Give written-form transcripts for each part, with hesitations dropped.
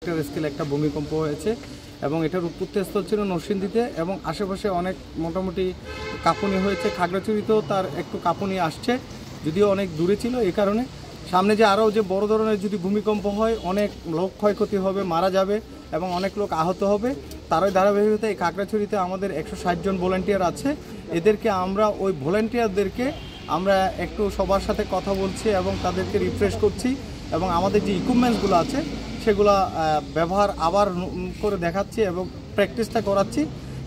Scale একটা ভূমিকম্প হয়েছে এবং এটার উৎপত্তিস্থল ছিল নরসিংদীতে এবং আশেপাশে অনেক মোটামুটি কাঁপুনি হয়েছে। খাগড়াছড়িতেও তার একটু কাঁপুনি আসছে, যদিও অনেক দূরে ছিল। এই কারণে সামনে যে আরও যে বড় ধরনের যদি ভূমিকম্প হয় অনেক লোক ক্ষয়ক্ষতি হবে, মারা যাবে এবং অনেক লোক আহত হবে। তারই ধারাবাহিকতায় এই খাগড়াছড়িতে আমাদের 160 জন ভলেন্টিয়ার আছে। এদেরকে আমরা ওই ভলেন্টিয়ারদেরকে আমরা একটু সবার সাথে কথা বলছি এবং তাদেরকে রিফ্রেশ করছি এবং আমাদের যে ইকুইপমেন্টসগুলো আছে সেগুলো ব্যবহার আবার করে দেখাচ্ছি এবং প্র্যাকটিসটা করাচ্ছি।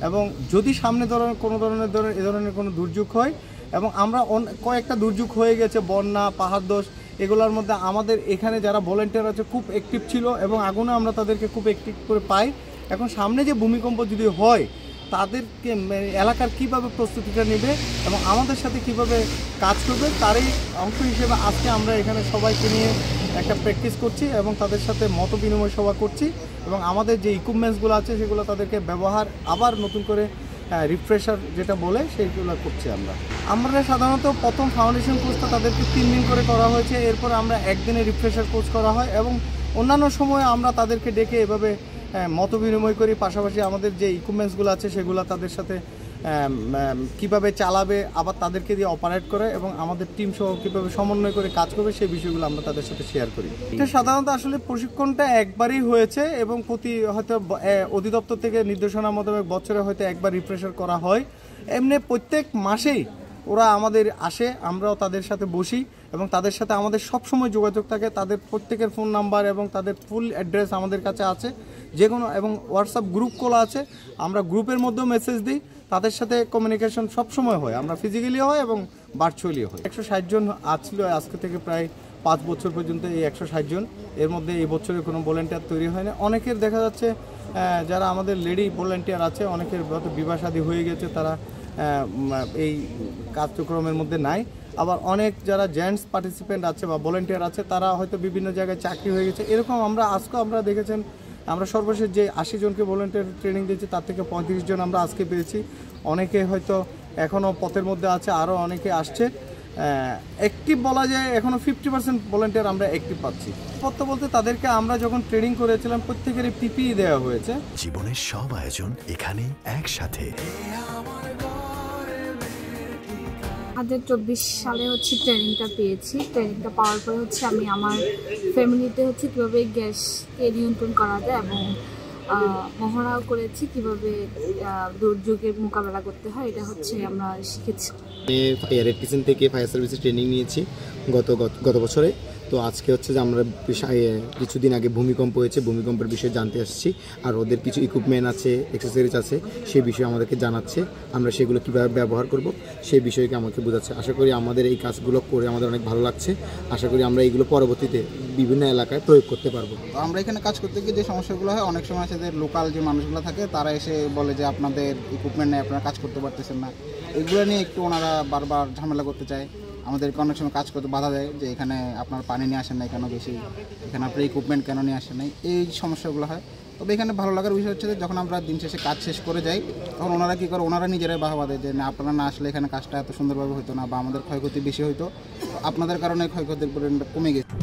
এবং যদি সামনে কোনো ধরনের কোনো দুর্যোগ হয়, এবং আমরা কয়েকটা দুর্যোগ হয়ে গেছে, বন্যা, পাহাড় ধস, এগুলোর মধ্যে আমাদের এখানে যারা ভলেন্টিয়ার আছে খুব অ্যাক্টিভ ছিল এবং আগুনে আমরা তাদেরকে খুব অ্যাক্টিভ করে পাই। এখন সামনে যে ভূমিকম্প যদি হয় তাদেরকে এলাকার কীভাবে প্রস্তুতিটা নেবে এবং আমাদের সাথে কিভাবে কাজ করবে তারই অংশ হিসেবে আজকে আমরা এখানে সবাইকে নিয়ে একটা প্র্যাকটিস করছি এবং তাদের সাথে মত বিনিময় সভা করছি এবং আমাদের যে ইকুইপমেন্টসগুলো আছে সেগুলো তাদেরকে ব্যবহার আবার নতুন করে রিফ্রেশার যেটা বলে সেইগুলো করছি। আমরা সাধারণত প্রথম ফাউন্ডেশন কোর্সটা তাদেরকে 3 দিন করে করা হয়েছে, এরপর আমরা একদিনে রিফ্রেশার কোর্স করা হয় এবং অন্যান্য সময়ে আমরা তাদেরকে ডেকে এভাবে মত বিনিময় করি। পাশাপাশি আমাদের যে ইকুইপমেন্টসগুলো আছে সেগুলো তাদের সাথে কিভাবে চালাবে, আবার তাদেরকে দিয়ে অপারেট করে এবং আমাদের টিম সহ কীভাবে সমন্বয় করে কাজ করবে সেই বিষয়গুলো আমরা তাদের সাথে শেয়ার করি। এটা সাধারণত আসলে প্রশিক্ষণটা একবারই হয়েছে এবং প্রতি হয়তো অধিদপ্তর থেকে নির্দেশনা মোতাবেক বছরে হয়তো একবার রিফ্রেশার করা হয়। এমনি প্রত্যেক মাসেই ওরা আমাদের আসে, আমরাও তাদের সাথে বসি এবং তাদের সাথে আমাদের সবসময় যোগাযোগ থাকে। তাদের প্রত্যেকের ফোন নাম্বার এবং তাদের ফুল অ্যাড্রেস আমাদের কাছে আছে যে কোনো, এবং হোয়াটসঅ্যাপ গ্রুপ খোলা আছে, আমরা গ্রুপের মধ্যেও মেসেজ দিই। তাদের সাথে কমিউনিকেশন সবসময় হয়, আমরা ফিজিক্যালিও হয় এবং ভার্চুয়ালিও হয়। 160 জন আসছিল আজকে থেকে প্রায় 5 বছর পর্যন্ত। এই 160 জন এর মধ্যে এই বছরে কোনো ভলেন্টিয়ার তৈরি হয়নি। অনেকের দেখা যাচ্ছে যারা আমাদের লেডি ভলেন্টিয়ার আছে অনেকের হয়তো বিবাহ শাদী হয়ে গেছে, তারা এই কার্যক্রমের মধ্যে নাই। আবার অনেক যারা জেন্টস পার্টিসিপেন্ট আছে বা ভলেন্টিয়ার আছে তারা হয়তো বিভিন্ন জায়গায় চাকরি হয়ে গেছে। এরকম আজকেও আমরা দেখেছেন, আমরা সর্বশেষ যে 80 জনকে ভলেন্টিয়ার ট্রেনিং দিয়েছি তার থেকে 35 জন আমরা আজকে পেয়েছি। অনেকে হয়তো এখনও পথের মধ্যে আছে, আরও অনেকে আসছে। অ্যাক্টিভ বলা যায় এখনও 50% ভলেন্টিয়ার আমরা অ্যাক্টিভ পাচ্ছি। বলতে তাদেরকে আমরা যখন ট্রেনিং করেছিলাম প্রত্যেকেরই পিপিই দেওয়া হয়েছে। জীবনের সব আয়োজন এখানে একসাথে। 2024 সালে ট্রেনিংটা পেয়েছি। ট্রেনিংটা পাওয়ার পরে আমি আমার ফ্যামিলিতে কীভাবে গ্যাসকে নিয়ন্ত্রণ করা যায় এবং মহড়াও করেছি কীভাবে দুর্যোগের মোকাবেলা করতে হয়, এটা আমরা শিখেছি। রেড ক্রিসেন্ট থেকে ফায়ার সার্ভিসের ট্রেনিং নিয়েছি গত বছরে। তো আজকে যে আমরা কিছুদিন আগে ভূমিকম্প হয়েছে, ভূমিকম্পের বিষয়ে জানতে আসছি। আর ওদের কিছু ইকুইপমেন্ট আছে, অ্যাক্সেসরিজ আছে, সেই বিষয়ে আমাদেরকে জানাচ্ছে। আমরা সেগুলো কীভাবে ব্যবহার করব সেই বিষয়কে আমাকে বোঝাচ্ছে। আশা করি আমাদের এই কাজগুলো করে আমাদের অনেক ভালো লাগছে। আশা করি আমরা এইগুলো পরবর্তীতে বিভিন্ন এলাকায় প্রয়োগ করতে পারবো। আমরা এখানে কাজ করতে গিয়ে যে সমস্যাগুলো হয়, অনেক সময় আছে যে লোকাল যে মানুষগুলো থাকে তারা এসে বলে যে আপনাদের ইকুইপমেন্ট নেই, আপনারা কাজ করতে পারতেছেন না। এগুলো নিয়ে একটু ওনারা বারবার ঝামেলা করতে চায়, আমাদেরকে অনেক সময় কাজ করতে বাধা দেয় যে এখানে আপনার পানি নিয়ে আসেন নাই কেন, বেশি এখানে আপনার ইকুইপমেন্ট কেন নিয়ে আসেন নাই, এই সমস্যাগুলো হয়। তবে এখানে ভালো লাগার বিষয় যে যখন আমরা দিন শেষে কাজ শেষ করে যাই তখন ওনারা কী করে, ওনারা নিজেরাই বাহবা দেয় যে না আপনারা না আসলে এখানে কাজটা এত সুন্দরভাবে হতো না বা আমাদের ক্ষয়ক্ষতি বেশি হতো, আপনাদের কারণে ক্ষয়ক্ষতির পরিমাণটা কমে গেছে।